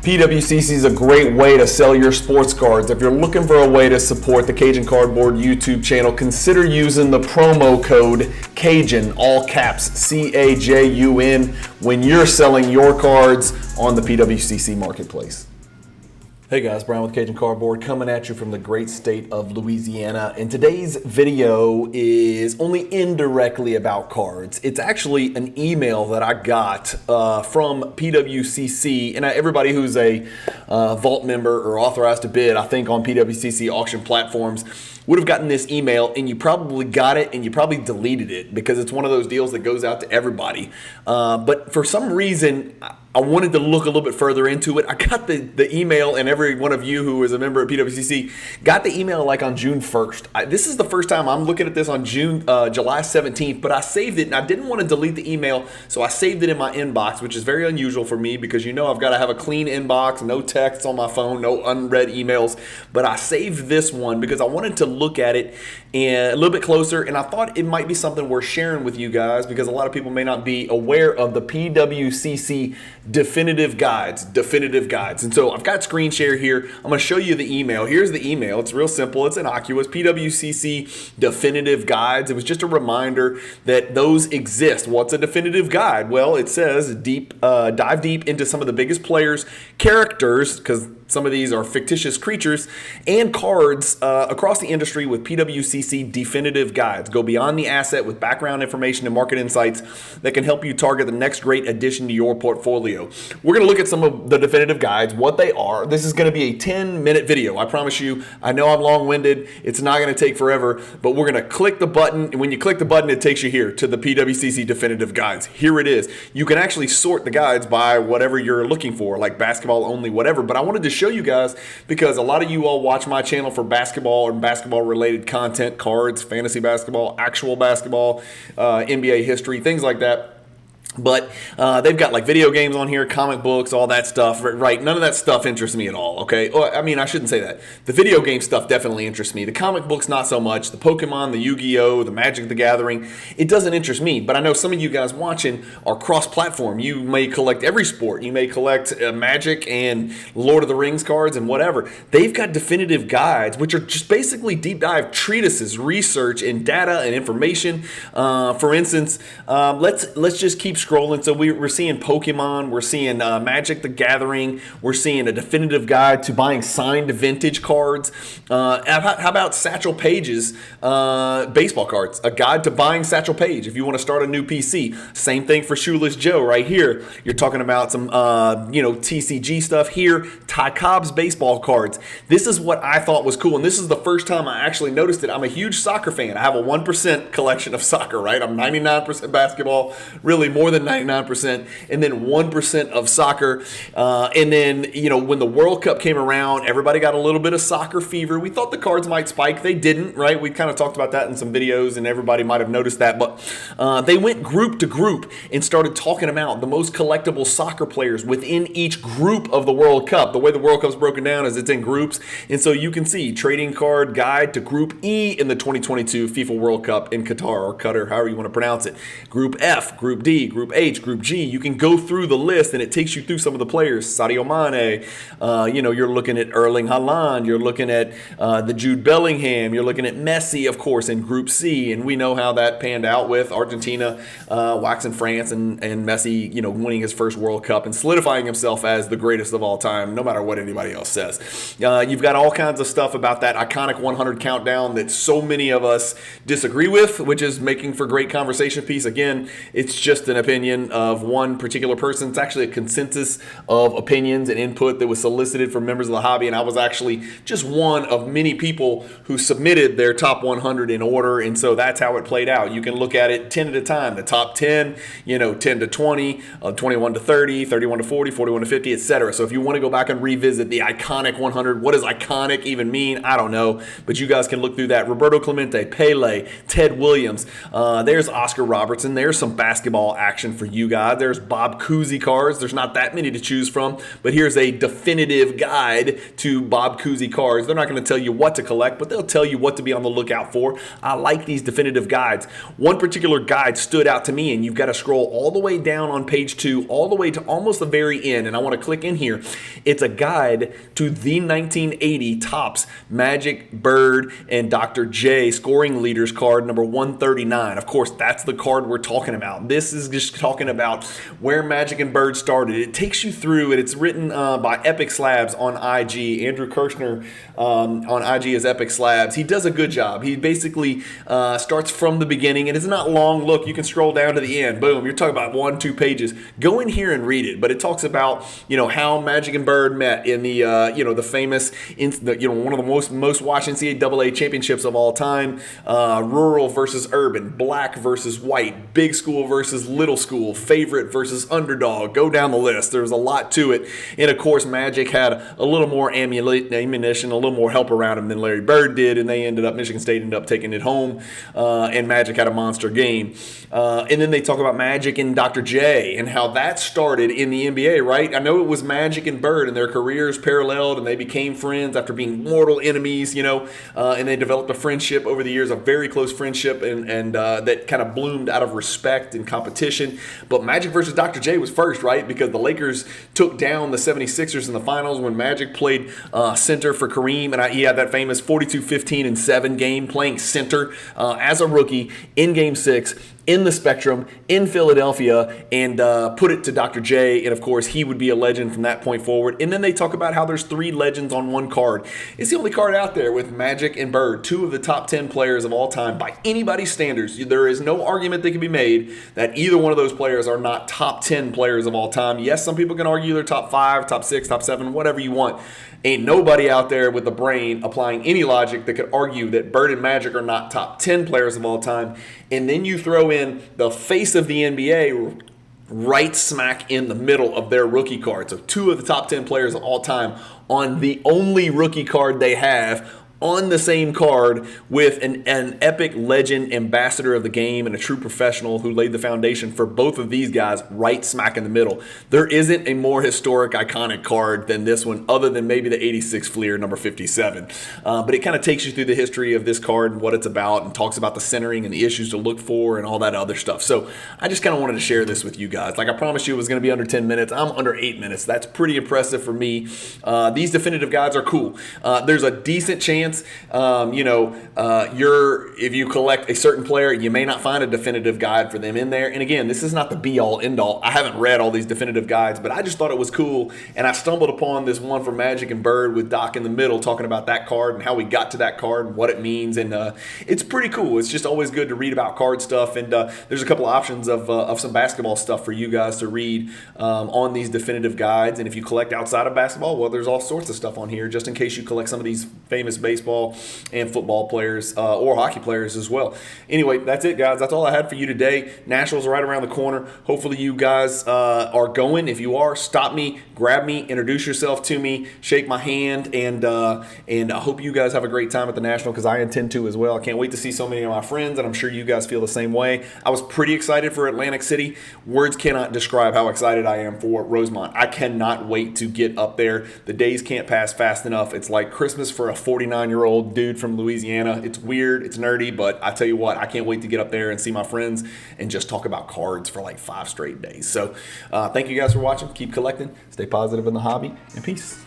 PWCC is a great way to sell your sports cards. If you're looking for a way to support the Cajun Cardboard YouTube channel, consider using the promo code Cajun, all caps, C-A-J-U-N, when you're selling your cards on the PWCC marketplace. Hey guys, Brian with Cajun Cardboard coming at you from the great state of Louisiana. And today's video is only indirectly about cards. It's actually an email that I got from PWCC. And everybody who's a vault member or authorized to bid, I think on PWCC auction platforms, would have gotten this email, and you probably got it and you probably deleted it because it's one of those deals that goes out to everybody. But for some reason, I wanted to look a little bit further into it. I got the email, and every one of you who is a member of PWCC got the email like on June 1st. This is the first time I'm looking at this on July 17th, but I saved it, and I didn't want to delete the email, so I saved it in my inbox, which is very unusual for me because you know I've got to have a clean inbox, no texts on my phone, no unread emails. But I saved this one because I wanted to look at it a little bit closer, and I thought it might be something worth sharing with you guys because a lot of people may not be aware of the PWCC definitive guides. And so I've got screen share here. I'm going to show you the email. Here's the email. It's real simple. It's innocuous. PWCC definitive guides. It was just a reminder that those exist. What's a definitive guide? Well, it says dive deep into some of the biggest players, characters, because some of these are fictitious creatures, and cards across the industry with PWCC definitive guides. Go beyond the asset with background information and market insights that can help you target the next great addition to your portfolio. We're going to look at some of the definitive guides, what they are. This is going to be a 10-minute video. I promise you. I know I'm long-winded. It's not going to take forever, but we're going to click the button, and when you click the button, it takes you here to the PWCC definitive guides. Here it is. You can actually sort the guides by whatever you're looking for, like basketball only, whatever, but I wanted to show you guys because a lot of you all watch my channel for basketball and basketball related content, cards, fantasy basketball, actual basketball, NBA history, things like that. But they've got like video games on here, comic books, all that stuff, right? None of that stuff interests me at all, okay? Well, I mean, I shouldn't say that. The video game stuff definitely interests me. The comic books, not so much. The Pokemon, the Yu-Gi-Oh!, the Magic the Gathering, it doesn't interest me. But I know some of you guys watching are cross-platform. You may collect every sport. You may collect Magic and Lord of the Rings cards and whatever. They've got definitive guides, which are just basically deep dive treatises, research, and data and information. For instance, let's just keep scrolling. So we're seeing Pokemon, we're seeing Magic the Gathering, we're seeing a definitive guide to buying signed vintage cards. How about Satchel Paige's baseball cards? A guide to buying Satchel Paige if you want to start a new PC. Same thing for Shoeless Joe right here. You're talking about some TCG stuff here. Ty Cobb's baseball cards. This is what I thought was cool, and this is the first time I actually noticed it. I'm a huge soccer fan. I have a 1% collection of soccer, right? I'm 99% basketball, really more than 99%, and then 1% of soccer. And then, when the World Cup came around, everybody got a little bit of soccer fever. We thought the cards might spike. They didn't, right? We kind of talked about that in some videos, and everybody might have noticed that. But they went group to group and started talking about the most collectible soccer players within each group of the World Cup. The way the World Cup's broken down is it's in groups. And so you can see trading card guide to Group E in the 2022 FIFA World Cup in Qatar, or Qatar, however you want to pronounce it. Group F, Group D, Group H, Group G. You can go through the list and it takes you through some of the players. Sadio Mane, you're looking at Erling Haaland, you're looking at the Jude Bellingham, you're looking at Messi, of course, in Group C, and we know how that panned out with Argentina waxing France and Messi, winning his first World Cup and solidifying himself as the greatest of all time, no matter what anybody else says. You've got all kinds of stuff about that iconic 100 countdown that so many of us disagree with, which is making for great conversation piece. Again, it's just an opinion of one particular person. It's actually a consensus of opinions and input that was solicited from members of the hobby, and I was actually just one of many people who submitted their top 100 in order, and so that's how it played out. You can look at it 10 at a time, the top 10, 10 to 20, 21 to 30, 31 to 40, 41 to 50, etc. So if you want to go back and revisit the iconic 100, what does iconic even mean? I don't know, but you guys can look through that. Roberto Clemente, Pele, Ted Williams, there's Oscar Robertson, there's some basketball action action for you guys. There's Bob Cousy cards. There's not that many to choose from, but here's a definitive guide to Bob Cousy cards. They're not going to tell you what to collect, but they'll tell you what to be on the lookout for. I like these definitive guides. One particular guide stood out to me, and you've got to scroll all the way down on page 2, all the way to almost the very end, and I want to click in here. It's a guide to the 1980 Topps Magic, Bird, and Dr. J scoring leaders card number 139. Of course, that's the card we're talking about. This is just talking about where Magic and Bird started. It takes you through it. It's written by Epic Slabs on IG. Andrew Kirshner on IG is Epic Slabs. He does a good job. He basically starts from the beginning, and it's not long. Look, you can scroll down to the end. Boom, you're talking about 1-2 pages. Go in here and read it. But it talks about how Magic and Bird met in the the famous one of the most watched NCAA championships of all time. Rural versus urban, black versus white, big school versus little school, favorite versus underdog. Go down the list. There's a lot to it. And of course, Magic had a little more ammunition, a little more help around him than Larry Bird did, and Michigan State ended up taking it home, and Magic had a monster game. And then they talk about Magic and Dr. J and how that started in the NBA, right? I know it was Magic and Bird, and their careers paralleled, and they became friends after being mortal enemies, and they developed a friendship over the years, a very close friendship, and that kind of bloomed out of respect and competition. But Magic versus Dr. J was first, right? Because the Lakers took down the 76ers in the finals when Magic played center for Kareem, and he had that famous 42-15-7 game playing center as a rookie in Game 6 in the Spectrum in Philadelphia, and put it to Dr. J, and of course he would be a legend from that point forward. And then they talk about how there's 3 legends on one card. It's the only card out there with Magic and Bird, 2 of the top 10 players of all time by anybody's standards. There is no argument that can be made that either one of those players are not top 10 players of all time. Yes, some people can argue they're top 5, top 6, top 7, whatever you want. Ain't nobody out there with the brain applying any logic that could argue that Bird and Magic are not top 10 players of all time. And then you throw in the face of the NBA right smack in the middle of their rookie card. So 2 of the top 10 players of all time on the only rookie card they have on the same card with an epic legend ambassador of the game and a true professional who laid the foundation for both of these guys right smack in the middle. There isn't a more historic, iconic card than this one, other than maybe the 86 Fleer number 57. But it kind of takes you through the history of this card and what it's about, and talks about the centering and the issues to look for and all that other stuff. So I just kind of wanted to share this with you guys. Like I promised you it was going to be under 10 minutes. I'm under 8 minutes. That's pretty impressive for me. These definitive guides are cool. There's a decent chance if you collect a certain player, you may not find a definitive guide for them in there. And again, this is not the be-all, end-all. I haven't read all these definitive guides, but I just thought it was cool, and I stumbled upon this one for Magic and Bird with Doc in the middle talking about that card and how we got to that card and what it means, and it's pretty cool. It's just always good to read about card stuff, and there's a couple of options of some basketball stuff for you guys to read on these definitive guides. And if you collect outside of basketball, well, there's all sorts of stuff on here, just in case you collect some of these famous baseball and football players or hockey players as well. Anyway, that's it, guys. That's all I had for you today. Nationals are right around the corner. Hopefully you guys are going. If you are, stop me, grab me, introduce yourself to me, shake my hand, and I hope you guys have a great time at the National, because I intend to as well. I can't wait to see so many of my friends, and I'm sure you guys feel the same way. I was pretty excited for Atlantic City. Words cannot describe how excited I am for Rosemont. I cannot wait to get up there. The days can't pass fast enough. It's like Christmas for a 49-year-old dude from Louisiana. It's weird, it's nerdy, but I tell you what, I can't wait to get up there and see my friends and just talk about cards for like 5 straight days. So thank you guys for watching. Keep collecting, stay positive in the hobby, and peace.